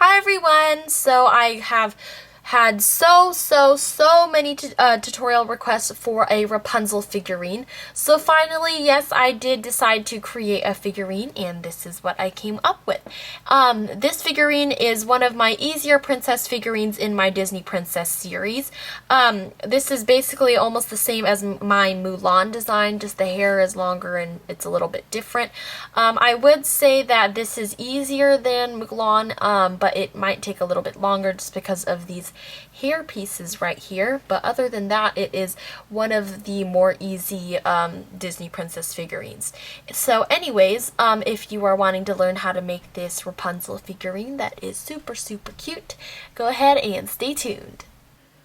Hi everyone! So I have had so many tutorial requests for a Rapunzel figurine. So finally, yes, I did decide to create a figurine, and this is what I came up with. This figurine is one of my easier princess figurines in my Disney Princess series. This is basically almost the same as my Mulan design, just the hair is longer and it's a little bit different. I would say that this is easier than Mulan, but it might take a little bit longer just because of these hair pieces right here. But other than that, it is one of the more easy Disney Princess figurines. So anyways, if you are wanting to learn how to make this Rapunzel figurine that is super cute, go ahead and stay tuned.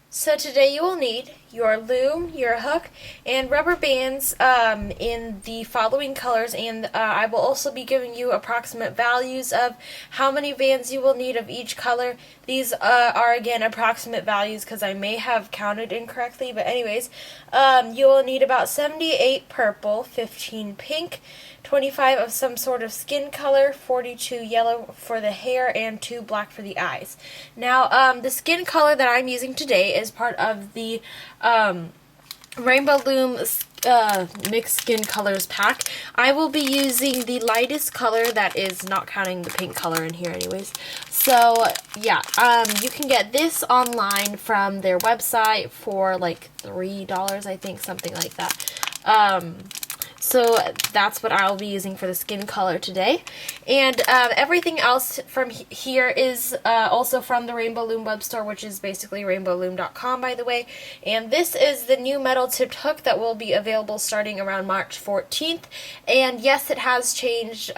So today you will need your loom, your hook, and rubber bands in the following colors, and I will also be giving you approximate values of how many bands you will need of each color. These are again approximate values because I may have counted incorrectly, but anyways, you will need about 78 purple, 15 pink, 25 of some sort of skin color, 42 yellow for the hair, and 2 black for the eyes. Now, the skin color that I'm using today is part of the Rainbow Loom Mixed Skin Colors pack. I will be using the lightest color, that is not counting the pink color in here anyways. So, yeah, you can get this online from their website for like $3, I think, something like that. So that's what I'll be using for the skin color today. And everything else from here is also from the Rainbow Loom web store, which is basically rainbowloom.com, by the way. And this is the new metal tipped hook that will be available starting around March 14th. And yes, it has changed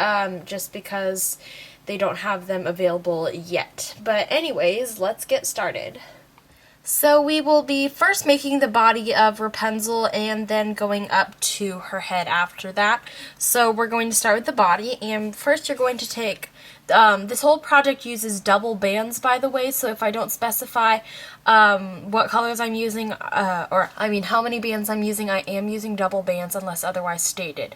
just because they don't have them available yet. But anyways, let's get started. So we will be first making the body of Rapunzel and then going up to her head after that. So we're going to start with the body, and first you're going to take, this whole project uses double bands, by the way, so if I don't specify what colors I'm using, or I mean how many bands I'm using, I am using double bands unless otherwise stated.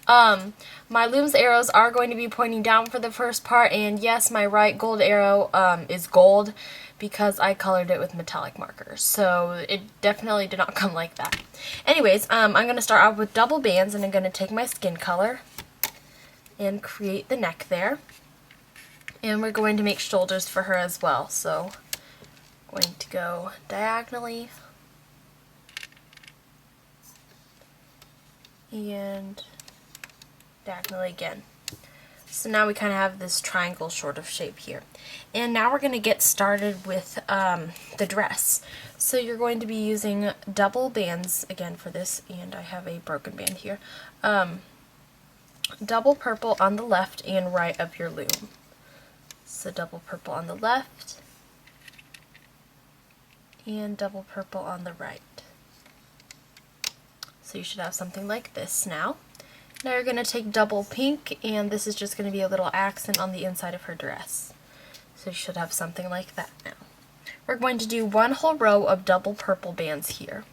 My loom's arrows are going to be pointing down for the first part, and yes, my right gold arrow is gold, because I colored it with metallic markers, so it definitely did not come like that. Anyways, I'm going to start off with double bands, and I'm going to take my skin color and create the neck there. And we're going to make shoulders for her as well, so I'm going to go diagonally and diagonally again. So now we kind of have this triangle sort of shape here. And now we're going to get started with the dress. So you're going to be using double bands again for this, and I have a broken band here. Double purple on the left and right of your loom. So double purple on the left and double purple on the right. So you should have something like this now. Now you're going to take double pink, and this is just going to be a little accent on the inside of her dress. So you should have something like that now. We're going to do one whole row of double purple bands here.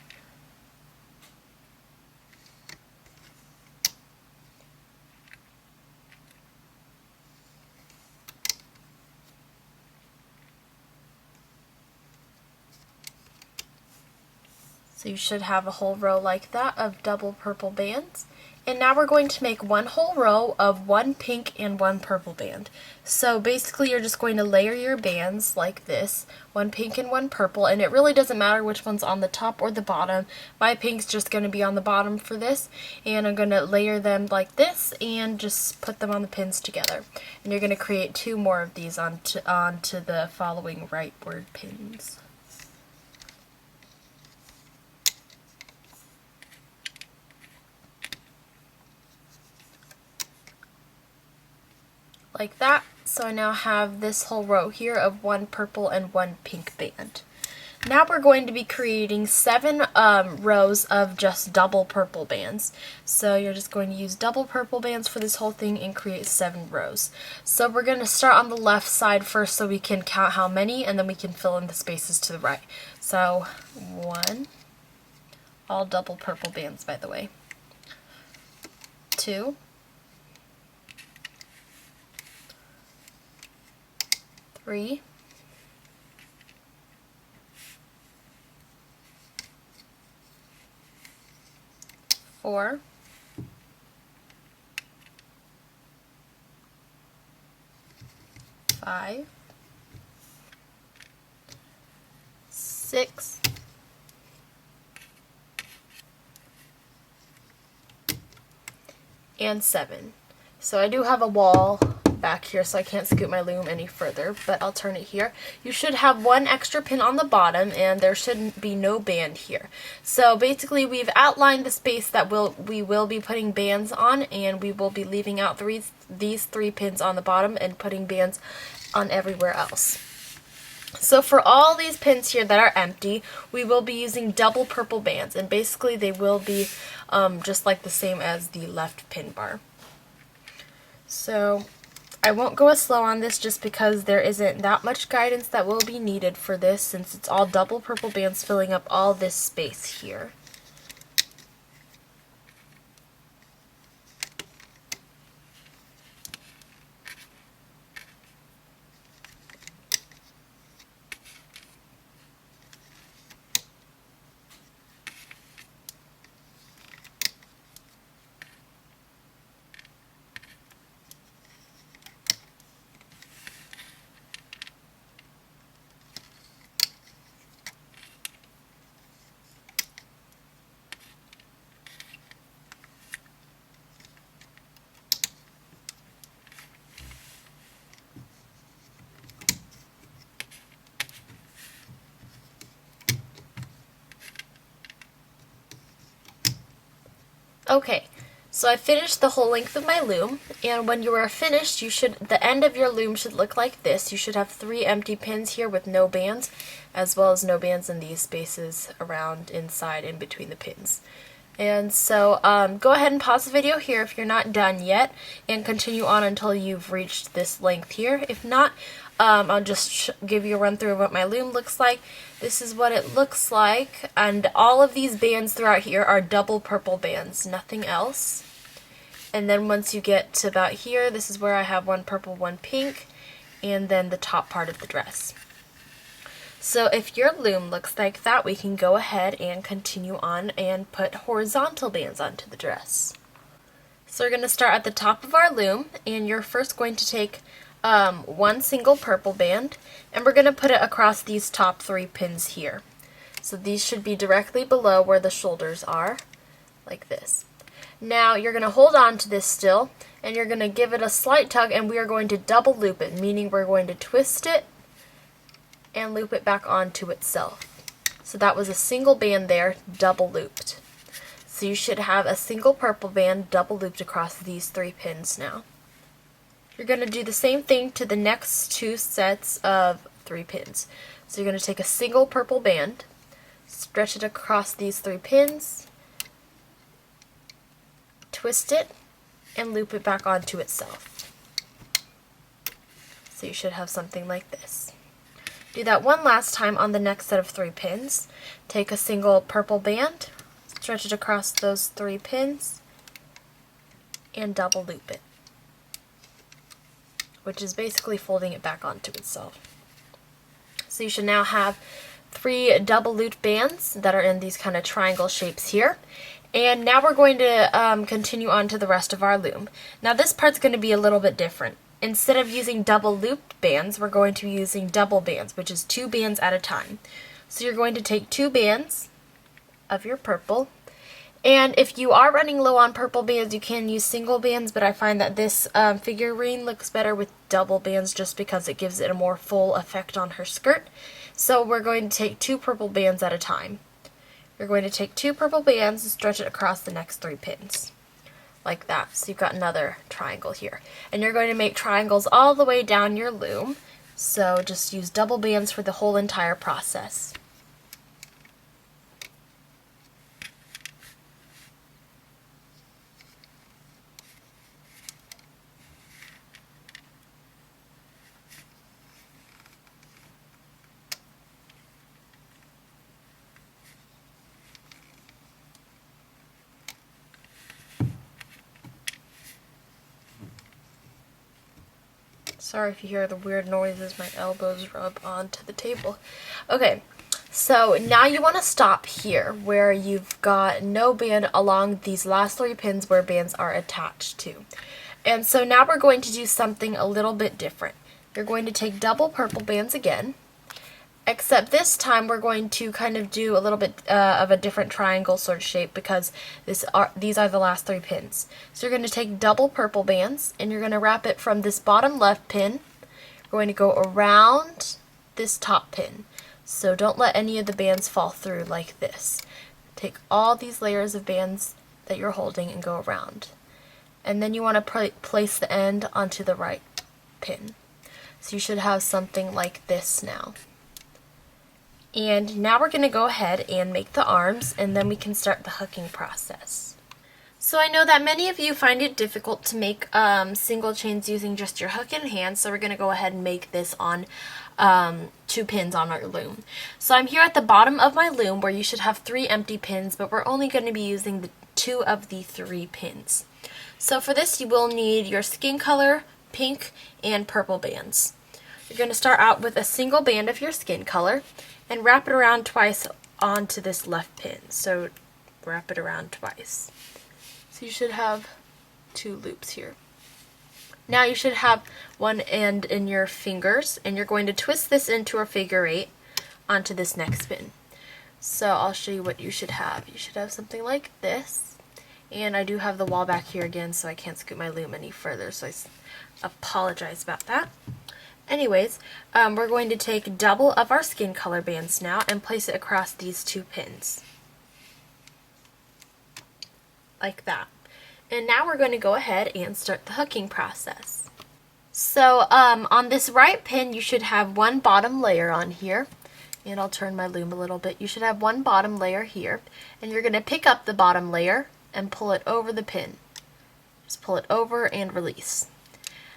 So you should have a whole row like that of double purple bands. And now we're going to make one whole row of one pink and one purple band. So basically you're just going to layer your bands like this, one pink and one purple, and it really doesn't matter which one's on the top or the bottom. My pink's just going to be on the bottom for this, and I'm going to layer them like this and just put them on the pins together. And you're going to create 2 more of these onto the following rightward pins. Like that. So I now have this whole row here of one purple and one pink band. Now we're going to be creating 7 rows of just double purple bands. So you're just going to use double purple bands for this whole thing and create 7 rows. So we're going to start on the left side first so we can count how many, and then we can fill in the spaces to the right. So 1, all double purple bands, by the way. 2, 3, 4, 5, 6, and 7. So I do have a wall back here, so I can't scoot my loom any further, but I'll turn it here. You should have one extra pin on the bottom, and there shouldn't be no band here. So basically we've outlined the space that we will be putting bands on, and we will be leaving out these 3 pins on the bottom and putting bands on everywhere else. So for all these pins here that are empty, we will be using double purple bands, and basically they will be just like the same as the left pin bar. So I won't go as slow on this just because there isn't that much guidance that will be needed for this, since it's all double purple bands filling up all this space here. Okay, so I finished the whole length of my loom, and when you are finished, the end of your loom should look like this. You should have 3 empty pins here with no bands, as well as no bands in these spaces around, inside, in between the pins. And so go ahead and pause the video here if you're not done yet, and continue on until you've reached this length here. If not, I'll just give you a run through of what my loom looks like. This is what it looks like, and all of these bands throughout here are double purple bands, nothing else. And then once you get to about here, this is where I have 1 purple, 1 pink, and then the top part of the dress. So if your loom looks like that, we can go ahead and continue on and put horizontal bands onto the dress. So we're going to start at the top of our loom, and you're first going to take 1 single purple band, and we're going to put it across these top 3 pins here. So these should be directly below where the shoulders are, like this. Now you're going to hold on to this still, and you're going to give it a slight tug, and we are going to double loop it, meaning we're going to twist it and loop it back onto itself. So that was a single band there, double looped. So you should have a single purple band double looped across these 3 pins now. You're going to do the same thing to the next 2 sets of 3 pins. So you're going to take a single purple band, stretch it across these 3 pins, twist it, and loop it back onto itself. So you should have something like this. Do that one last time on the next set of 3 pins. Take a single purple band, stretch it across those 3 pins, and double loop it, which is basically folding it back onto itself. So you should now have 3 double looped bands that are in these kind of triangle shapes here. And now we're going to continue on to the rest of our loom. Now this part's going to be a little bit different. Instead of using double looped bands, we're going to be using double bands, which is 2 bands at a time. So you're going to take 2 bands of your purple, and if you are running low on purple bands, you can use single bands, but I find that this figurine looks better with double bands just because it gives it a more full effect on her skirt. So we're going to take 2 purple bands at a time. You're going to take 2 purple bands and stretch it across the next 3 pins. Like that. So you've got another triangle here. And you're going to make triangles all the way down your loom. So just use double bands for the whole entire process. Sorry if you hear the weird noises, my elbows rub onto the table. Okay, so now you want to stop here where you've got no band along these last 3 pins where bands are attached to. And so now we're going to do something a little bit different. You're going to take double purple bands again, except this time we're going to kind of do a little bit of a different triangle sort of shape because these are the last 3 pins. So you're going to take double purple bands and you're going to wrap it from this bottom left pin. We're going to go around this top pin. So don't let any of the bands fall through like this. Take all these layers of bands that you're holding and go around. And then you want to place the end onto the right pin. So you should have something like this now. And now we're going to go ahead and make the arms, and then we can start the hooking process. So I know that many of you find it difficult to make single chains using just your hook in hand, so we're going to go ahead and make this on 2 pins on our loom. So I'm here at the bottom of my loom where you should have 3 empty pins, but we're only going to be using the 2 of the 3 pins. So for this you will need your skin color, pink, and purple bands. You're going to start out with a single band of your skin color and wrap it around twice onto this left pin. So wrap it around twice. So you should have 2 loops here. Now you should have one end in your fingers, and you're going to twist this into a figure 8 onto this next pin. So I'll show you what you should have. You should have something like this. And I do have the wall back here again, so I can't scoot my loom any further, so I apologize about that. Anyways, we're going to take double of our skin color bands now and place it across these 2 pins. Like that. And now we're going to go ahead and start the hooking process. So on this right pin you should have 1 bottom layer on here. And I'll turn my loom a little bit. You should have 1 bottom layer here. And you're going to pick up the bottom layer and pull it over the pin. Just pull it over and release.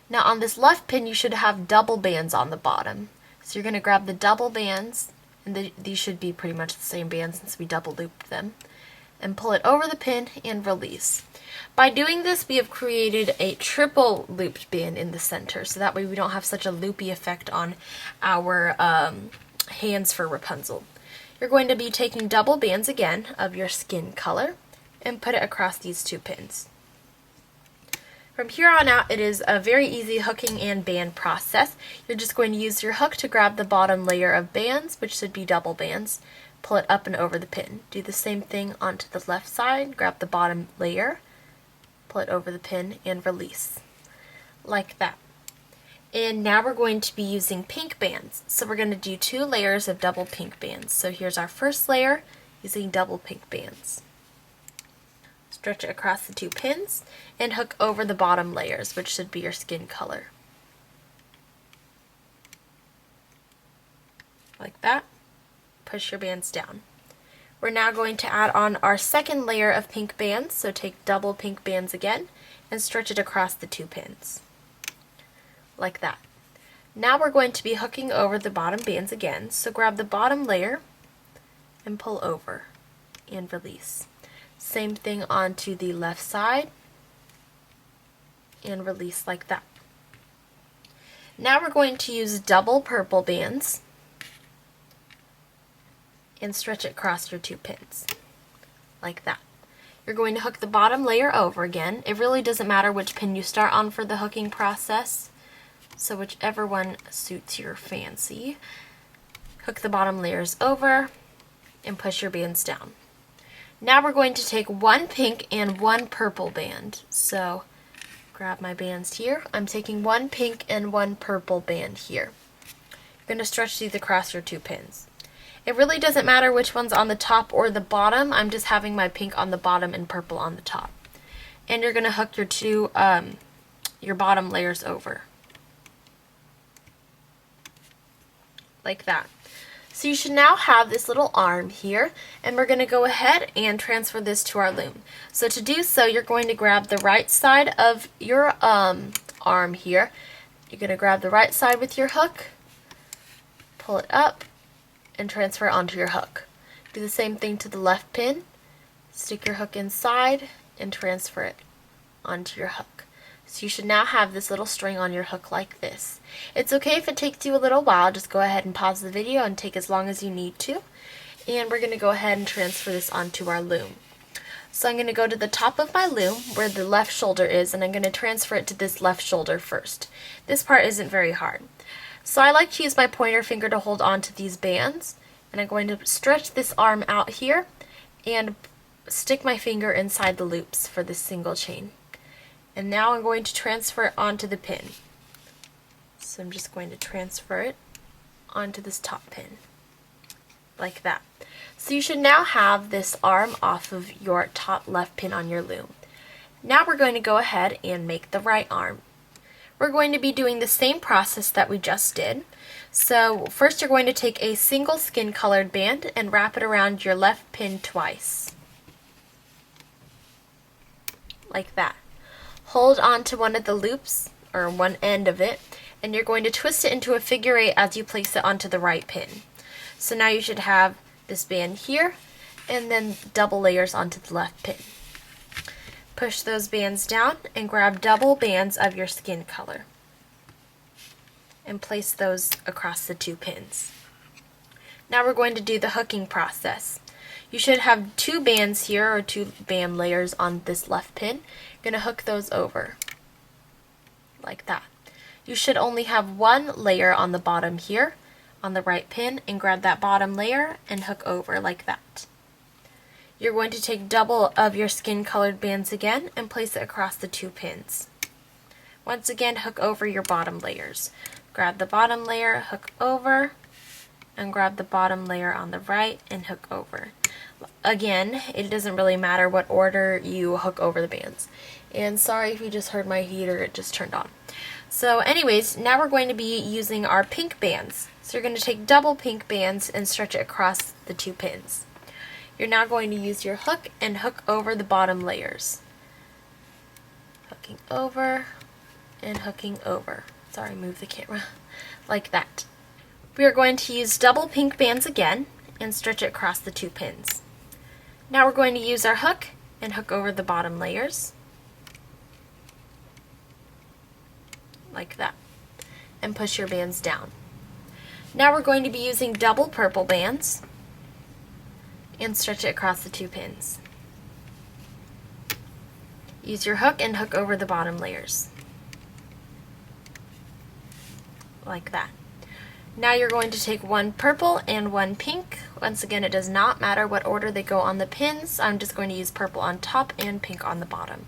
Now on this left pin you should have double bands on the bottom. So you're going to grab the double bands, and these should be pretty much the same bands since we double looped them, and pull it over the pin and release. By doing this we have created a triple looped band in the center, so that way we don't have such a loopy effect on our hands for Rapunzel. You're going to be taking double bands again of your skin color and put it across these 2 pins. From here on out, it is a very easy hooking and band process. You're just going to use your hook to grab the bottom layer of bands, which should be double bands, pull it up and over the pin. Do the same thing onto the left side, grab the bottom layer, pull it over the pin, and release. Like that. And now we're going to be using pink bands. So we're going to do 2 layers of double pink bands. So here's our first layer using double pink bands. Stretch it across the 2 pins and hook over the bottom layers, which should be your skin color. Like that. Push your bands down. We're now going to add on our second layer of pink bands, so take double pink bands again and stretch it across the 2 pins. Like that. Now we're going to be hooking over the bottom bands again, so grab the bottom layer and pull over and release. Same thing onto the left side and release like that. Now we're going to use double purple bands and stretch it across your 2 pins like that. You're going to hook the bottom layer over again. It really doesn't matter which pin you start on for the hooking process, so whichever one suits your fancy. Hook the bottom layers over and push your bands down. Now we're going to take 1 pink and 1 purple band. So grab my bands here. I'm taking 1 pink and 1 purple band here. You're going to stretch these across your 2 pins. It really doesn't matter which one's on the top or the bottom. I'm just having my pink on the bottom and purple on the top. And you're going to hook your bottom layers over. Like that. So you should now have this little arm here, and we're going to go ahead and transfer this to our loom. So to do so, you're going to grab the right side of your arm here. You're going to grab the right side with your hook, pull it up, and transfer it onto your hook. Do the same thing to the left pin. Stick your hook inside and transfer it onto your hook. So you should now have this little string on your hook like this. It's okay if it takes you a little while, just go ahead and pause the video and take as long as you need to. And we're going to go ahead and transfer this onto our loom. So I'm going to go to the top of my loom where the left shoulder is, and I'm going to transfer it to this left shoulder first. This part isn't very hard. So I like to use my pointer finger to hold on to these bands, and I'm going to stretch this arm out here and stick my finger inside the loops for this single chain. And now I'm going to transfer it onto the pin. So I'm just going to transfer it onto this top pin, like that. So you should now have this arm off of your top left pin on your loom. Now we're going to go ahead and make the right arm. We're going to be doing the same process that we just did. So first you're going to take a single skin colored band and wrap it around your left pin twice, like that. Hold on to one of the loops, or one end of it, and you're going to twist it into a figure 8 as you place it onto the right pin. So now you should have this band here, and then double layers onto the left pin. Push those bands down and grab double bands of your skin color and place those across the 2 pins. Now we're going to do the hooking process. You should have 2 bands here, or 2 band layers on this left pin. You're going to hook those over like that. You should only have 1 layer on the bottom here on the right pin, and grab that bottom layer and hook over like that. You're going to take double of your skin colored bands again and place it across the 2 pins. Once again, hook over your bottom layers. Grab the bottom layer, hook over, and grab the bottom layer on the right and hook over. Again, it doesn't really matter what order you hook over the bands. And sorry if you just heard my heater, it just turned on. So anyways, now we're going to be using our pink bands. So you're going to take double pink bands and stretch it across the 2 pins. You're now going to use your hook and hook over the bottom layers. Hooking over and hooking over. Sorry, move the camera. Like that. We are going to use double pink bands again and stretch it across the 2 pins. Now we're going to use our hook and hook over the bottom layers. Like that. And push your bands down. Now we're going to be using double purple bands and stretch it across the 2 pins. Use your hook and hook over the bottom layers. Like that. Now you're going to take 1 purple and 1 pink. Once again, it does not matter what order they go on the pins. I'm just going to use purple on top and pink on the bottom.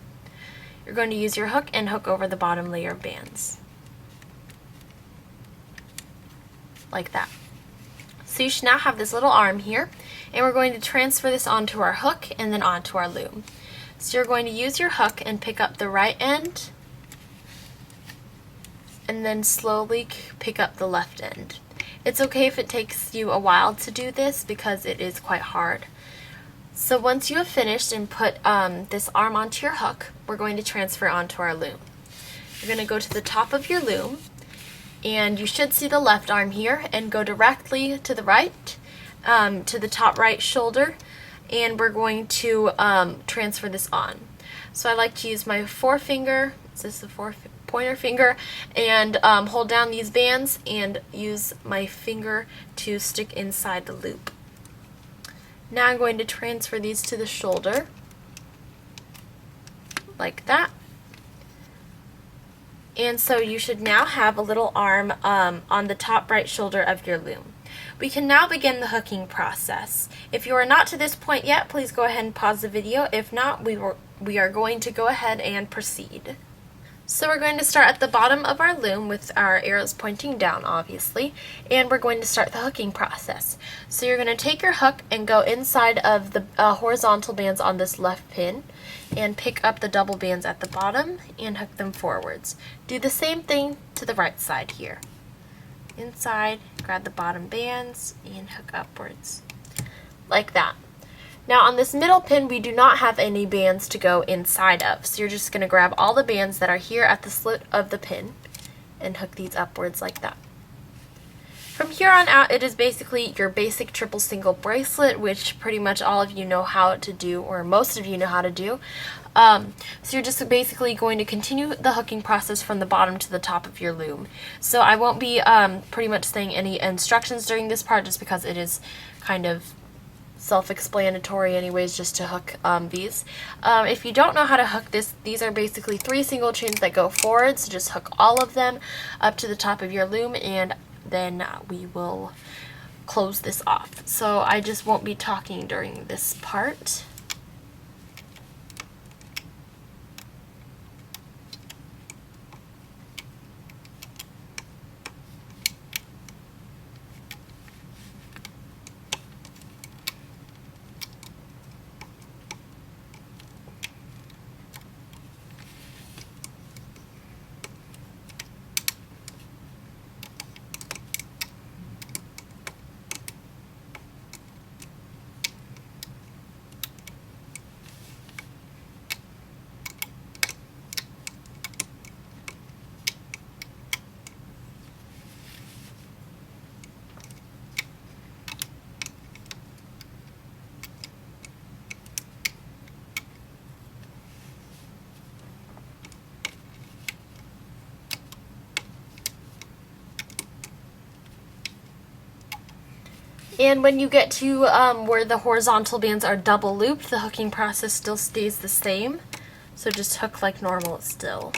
You're going to use your hook and hook over the bottom layer of bands. Like that. So you should now have this little arm here, and we're going to transfer this onto our hook and then onto our loom. So you're going to use your hook and pick up the right end, and then slowly pick up the left end. It's okay if it takes you a while to do this because it is quite hard. So once you have finished and put this arm onto your hook, we're going to transfer it onto our loom. You're going to go to the top of your loom, and you should see the left arm here, and go directly to the right, to the top right shoulder, and we're going to transfer this on. So I like to use my forefinger, is this the pointer finger, and hold down these bands and use my finger to stick inside the loop. Now I'm going to transfer these to the shoulder, like that. And so you should now have a little arm on the top right shoulder of your loom. We can now begin the hooking process. If you are not to this point yet, please go ahead and pause the video. If not, we are going to go ahead and proceed. So we're going to start at the bottom of our loom with our arrows pointing down, obviously, and we're going to start the hooking process. So you're going to take your hook and go inside of the horizontal bands on this left pin and pick up the double bands at the bottom and hook them forwards. Do the same thing to the right side here. Inside, grab the bottom bands and hook upwards, like that. Now on this middle pin, we do not have any bands to go inside of, so you're just going to grab all the bands that are here at the slit of the pin and hook these upwards like that. From here on out, it is basically your basic triple single bracelet, which pretty much all of you know how to do, or most of you know how to do. So you're just basically going to continue the hooking process from the bottom to the top of your loom. So I won't be pretty much saying any instructions during this part, just because it is kind of self-explanatory anyways, just to hook these. If you don't know how to hook this, these are basically 3 single chains that go forward, so just hook all of them up to the top of your loom, and then we will close this off. So I just won't be talking during this part. And when you get to where the horizontal bands are double looped, the hooking process still stays the same. So just hook like normal still.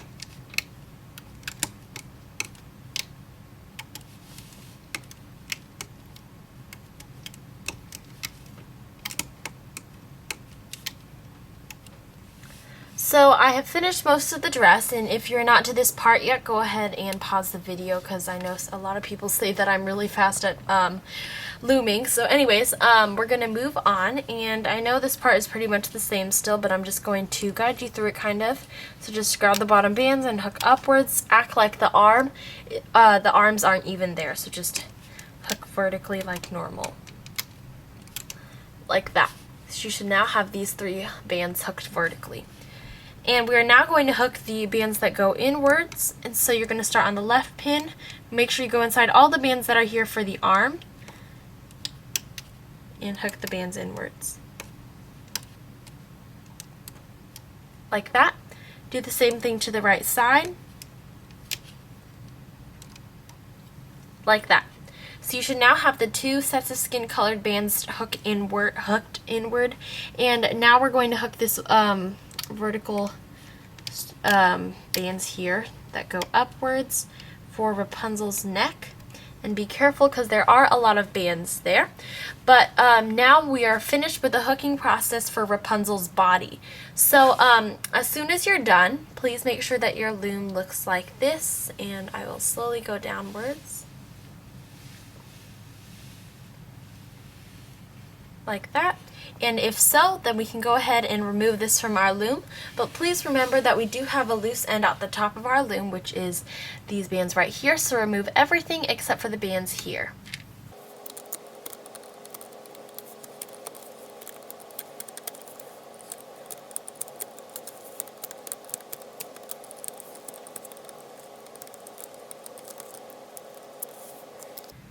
So I have finished most of the dress, and if you're not to this part yet, go ahead and pause the video, because I know a lot of people say that I'm really fast at looming. So anyways, we're going to move on, and I know this part is pretty much the same still, but I'm just going to guide you through it kind of. So just grab the bottom bands and hook upwards, act like the arms aren't even there, so just hook vertically like normal. Like that. So you should now have these 3 bands hooked vertically. And we are now going to hook the bands that go inwards, and so you're going to start on the left pin. Make sure you go inside all the bands that are here for the arm, and hook the bands inwards. Like that. Do the same thing to the right side. Like that. So you should now have the 2 sets of skin colored bands hooked inward, and now we're going to hook this vertical bands here that go upwards for Rapunzel's neck. And be careful, because there are a lot of bands there. But now we are finished with the hooking process for Rapunzel's body. So as soon as you're done, please make sure that your loom looks like this, and I will slowly go downwards. Like that. And if so, then we can go ahead and remove this from our loom. But please remember that we do have a loose end at the top of our loom, which is these bands right here. So remove everything except for the bands here.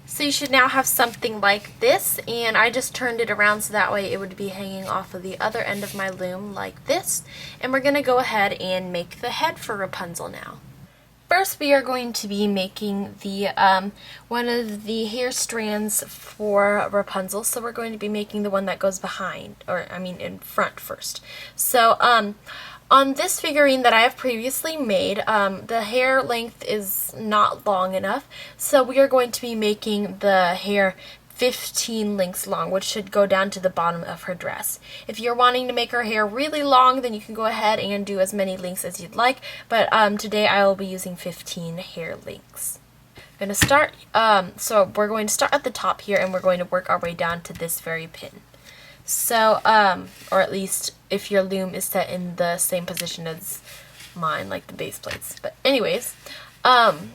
So you should now have something like this, and I just turned it around so that way it would be hanging off of the other end of my loom like this. And we're going to go ahead and make the head for Rapunzel now. First, we are going to be making the one of the hair strands for Rapunzel. So we're going to be making the one that goes behind, or I mean in front first. So on this figurine that I have previously made, the hair length is not long enough, so we are going to be making the hair 15 links long, which should go down to the bottom of her dress. If you're wanting to make her hair really long, then you can go ahead and do as many links as you'd like, but today I will be using 15 hair links. I'm going to start, so we're going to start at the top here, and we're going to work our way down to this very pin. So, or at least if your loom is set in the same position as mine, like the base plates. But anyways, I'm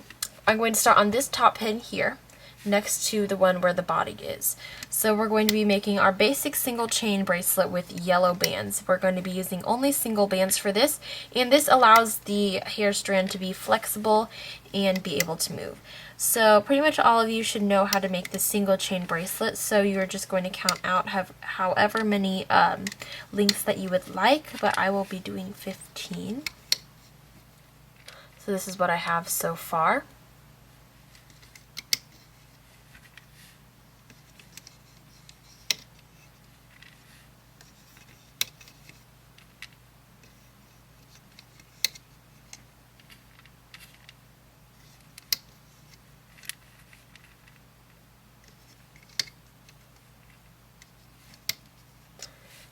going to start on this top pin here, next to the one where the body is. So we're going to be making our basic single chain bracelet with yellow bands. We're going to be using only single bands for this, and this allows the hair strand to be flexible and be able to move. So pretty much all of you should know how to make this single chain bracelet. So you're just going to count out however many links that you would like, but I will be doing 15. So this is what I have so far.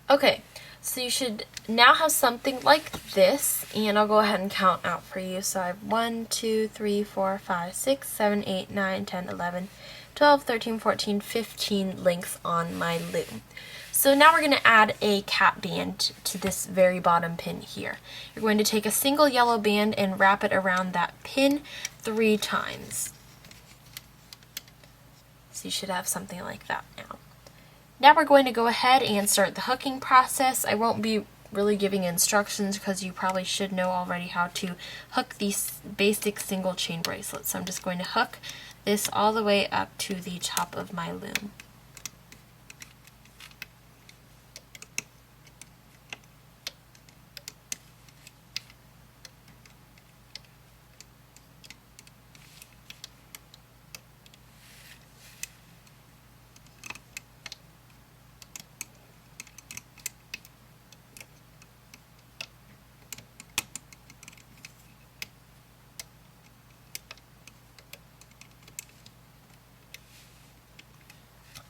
Okay, so you should now have something like this, and I'll go ahead and count out for you. So I have 1, 2, 3, 4, 5, 6, 7, 8, 9, 10, 11, 12, 13, 14, 15 links on my loom. So now we're going to add a cap band to this very bottom pin here. You're going to take a single yellow band and wrap it around that pin 3 times. So you should have something like that now. Now we're going to go ahead and start the hooking process. I won't be really giving instructions because you probably should know already how to hook these basic single chain bracelets. So I'm just going to hook this all the way up to the top of my loom.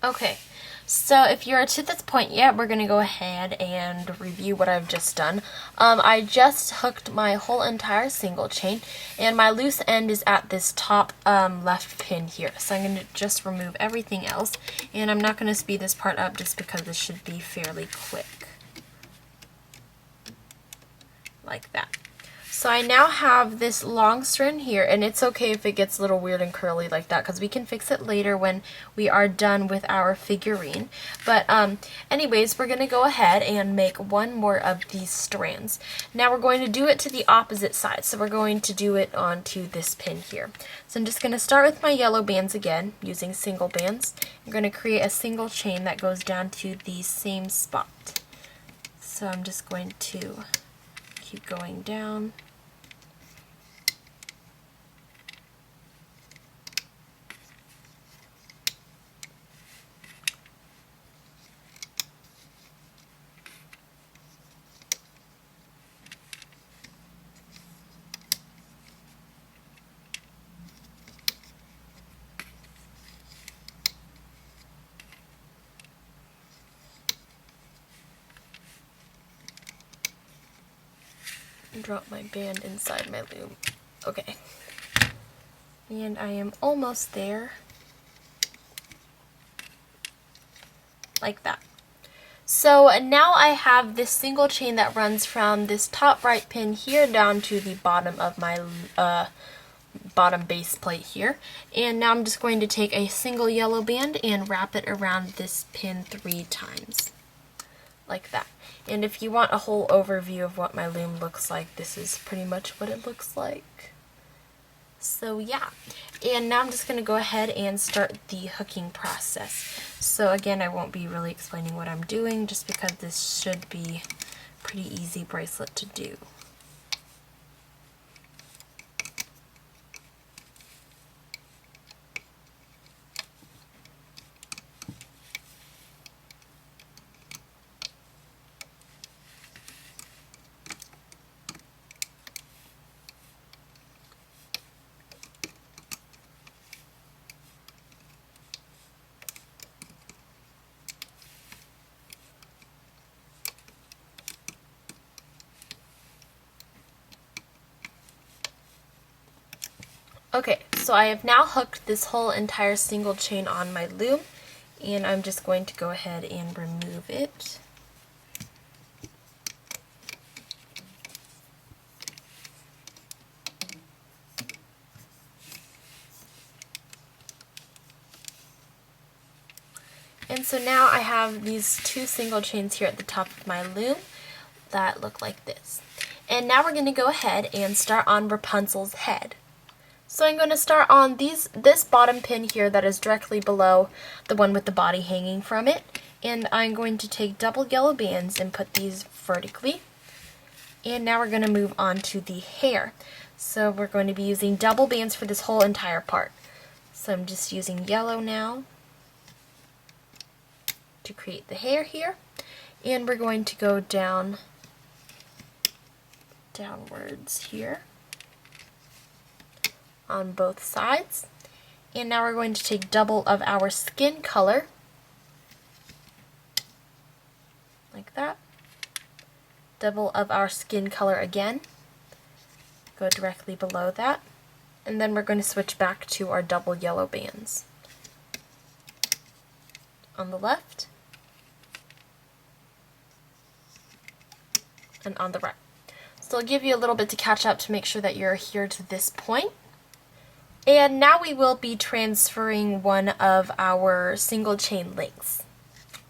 Okay, so if you're to this point yet, we're going to go ahead and review what I've just done. I just hooked my whole entire single chain, and my loose end is at this top left pin here. So I'm going to just remove everything else, and I'm not going to speed this part up just because this should be fairly quick. Like that. So I now have this long strand here, and it's okay if it gets a little weird and curly like that because we can fix it later when we are done with our figurine. But anyways, we're going to go ahead and make one more of these strands. Now we're going to do it to the opposite side, so we're going to do it onto this pin here. So I'm just going to start with my yellow bands again, using single bands. I'm going to create a single chain that goes down to the same spot. So I'm just going to keep going down. Drop my band inside my loom. Okay. And I am almost there. Like that. So now I have this single chain that runs from this top right pin here down to the bottom of my bottom base plate here. And now I'm just going to take a single yellow band and wrap it around this pin 3 times. Like that. And if you want a whole overview of what my loom looks like, this is pretty much what it looks like. So yeah, and now I'm just going to go ahead and start the hooking process. So again, I won't be really explaining what I'm doing just because this should be a pretty easy bracelet to do. Okay, so I have now hooked this whole entire single chain on my loom, and I'm just going to go ahead and remove it. And so now I have these 2 single chains here at the top of my loom that look like this. And now we're going to go ahead and start on Rapunzel's head. So I'm going to start on this bottom pin here that is directly below the one with the body hanging from it. And I'm going to take double yellow bands and put these vertically. And now we're going to move on to the hair. So we're going to be using double bands for this whole entire part. So I'm just using yellow now to create the hair here. And we're going to go downwards here on both sides. And now we're going to take double of our skin color, like that. Double of our skin color again, go directly below that, and then we're going to switch back to our double yellow bands on the left and on the right. So I'll give you a little bit to catch up to make sure that you're here to this point. And now we will be transferring one of our single chain links.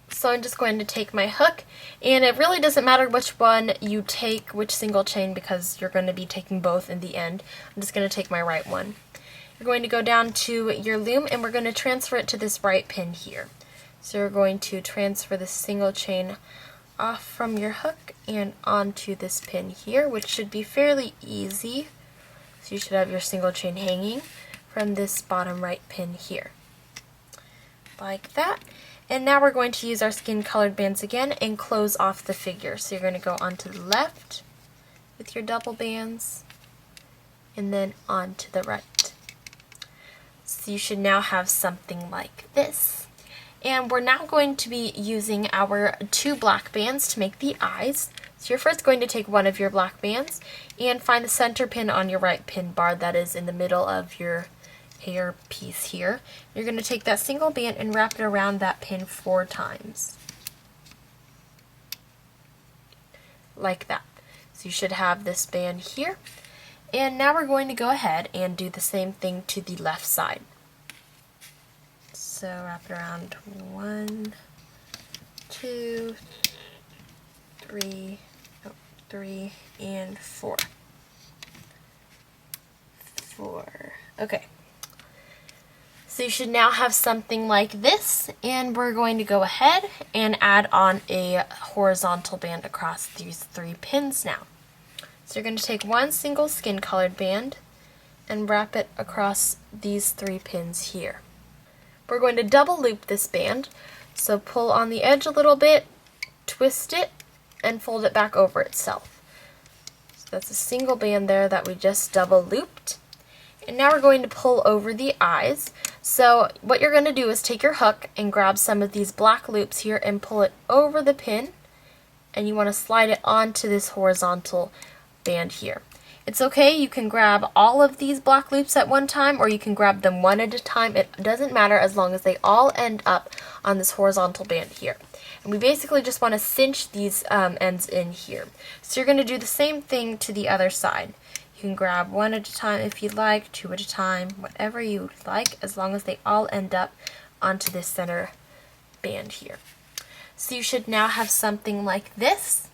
So I'm just going to take my hook, and it really doesn't matter which one you take, which single chain, because you're going to be taking both in the end. I'm just going to take my right one. You're going to go down to your loom, and we're going to transfer it to this right pin here. So you're going to transfer the single chain off from your hook and onto this pin here, which should be fairly easy. So you should have your single chain hanging from this bottom right pin here, like that. And now we're going to use our skin colored bands again and close off the figure. So you're going to go onto the left with your double bands and then onto the right. So you should now have something like this. And we're now going to be using our 2 black bands to make the eyes. So you're first going to take one of your black bands and find the center pin on your right pin bar that is in the middle of your hair piece here. You're going to take that single band and wrap it around that pin 4 times. Like that. So you should have this band here. And now we're going to go ahead and do the same thing to the left side. So wrap it around 1, 2, 3, 3, and 4. 4. Okay. So you should now have something like this, and we're going to go ahead and add on a horizontal band across these 3 pins now. So you're going to take one single skin colored band and wrap it across these 3 pins here. We're going to double loop this band, so pull on the edge a little bit, twist it, and fold it back over itself. So that's a single band there that we just double looped. And now we're going to pull over the eyes. So what you're going to do is take your hook and grab some of these black loops here and pull it over the pin, and you want to slide it onto this horizontal band here. It's okay, you can grab all of these black loops at one time, or you can grab them one at a time. It doesn't matter as long as they all end up on this horizontal band here. And we basically just want to cinch these ends in here. So you're going to do the same thing to the other side. You can grab one at a time if you'd like, 2 at a time, whatever you'd like, as long as they all end up onto this center band here. So you should now have something like this.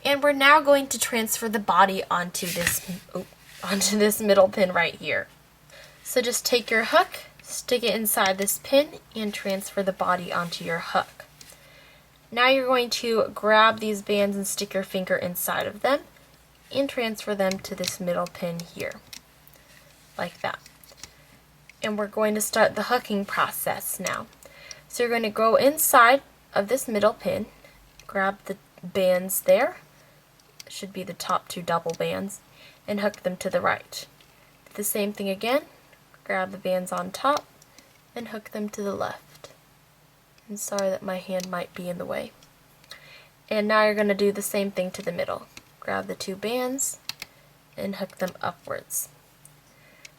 And we're now going to transfer the body onto this middle pin right here. So just take your hook, stick it inside this pin, and transfer the body onto your hook. Now you're going to grab these bands and stick your finger inside of them and transfer them to this middle pin here, like that. And we're going to start the hooking process now. So you're going to go inside of this middle pin, grab the bands there, it should be the top 2 double bands, and hook them to the right. Do the same thing again, grab the bands on top and hook them to the left. I'm sorry that my hand might be in the way. And now you're going to do the same thing to the middle. Grab the 2 bands and hook them upwards.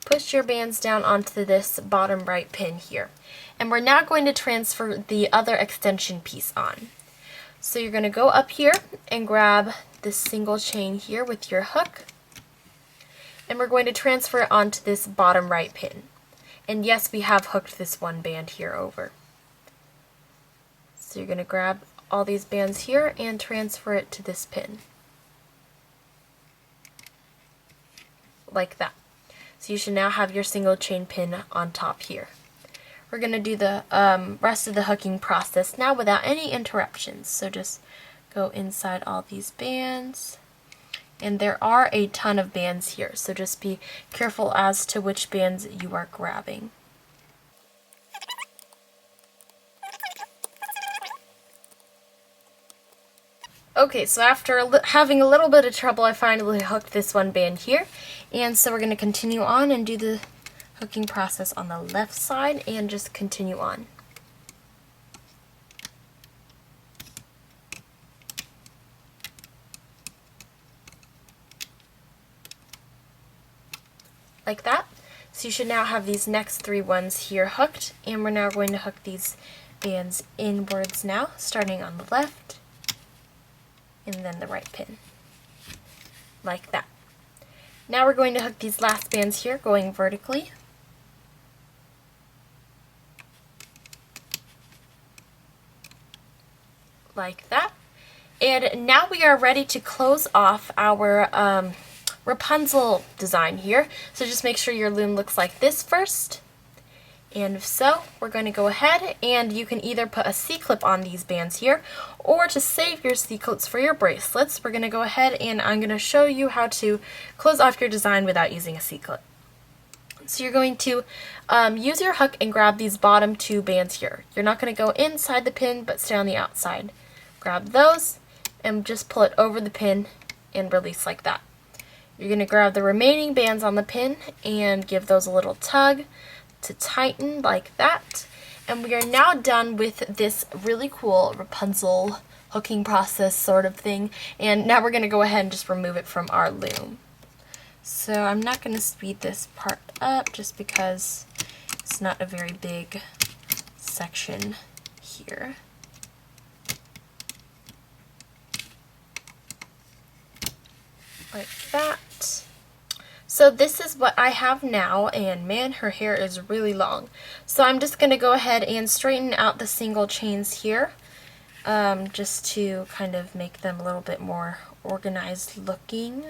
Push your bands down onto this bottom right pin here. And we're now going to transfer the other extension piece on. So you're going to go up here and grab this single chain here with your hook. And we're going to transfer it onto this bottom right pin. And yes, we have hooked this one band here over. So you're going to grab all these bands here and transfer it to this pin. Like that. So you should now have your single chain pin on top here. We're going to do the rest of the hooking process now without any interruptions. So just go inside all these bands. And there are a ton of bands here, so just be careful as to which bands you are grabbing. Okay, so after having a little bit of trouble, I finally hooked this one band here. And so we're going to continue on and do the hooking process on the left side and just continue on. Like that. So you should now have these next 3 ones here hooked, and we're now going to hook these bands inwards now, starting on the left and then the right pin. Like that. Now we're going to hook these last bands here, going vertically. Like that. And now we are ready to close off our Rapunzel design here. So just make sure your loom looks like this first. And if so, we're going to go ahead and you can either put a C-clip on these bands here, or to save your C-clips for your bracelets, we're going to go ahead and I'm going to show you how to close off your design without using a C-clip. So you're going to use your hook and grab these bottom 2 bands here. You're not going to go inside the pin, but stay on the outside. Grab those and just pull it over the pin and release like that. You're going to grab the remaining bands on the pin and give those a little tug to tighten like that. And we are now done with this really cool Rapunzel hooking process sort of thing. And now we're going to go ahead and just remove it from our loom. So I'm not going to speed this part up just because it's not a very big section here. Like that. So this is what I have now, and man, her hair is really long. So I'm just going to go ahead and straighten out the single chains here, just to kind of make them a little bit more organized looking.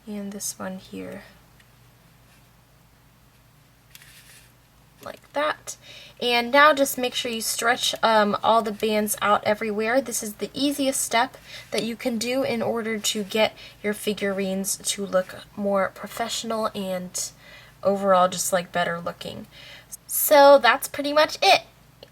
And this one here. Like that. And now just make sure you stretch all the bands out everywhere. This is the easiest step that you can do in order to get your figurines to look more professional and overall just like better looking. So that's pretty much it.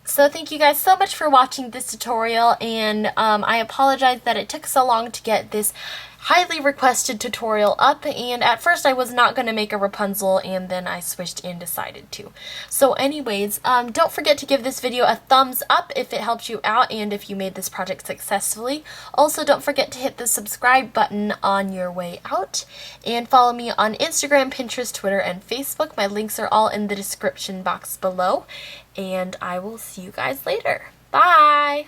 So thank you guys so much for watching this tutorial, and I apologize that it took so long to get this highly requested tutorial up, and at first I was not going to make a Rapunzel and then I switched and decided to. So anyways, don't forget to give this video a thumbs up if it helped you out and if you made this project successfully. Also, don't forget to hit the subscribe button on your way out, and follow me on Instagram, Pinterest, Twitter, and Facebook. My links are all in the description box below, and I will see you guys later. Bye!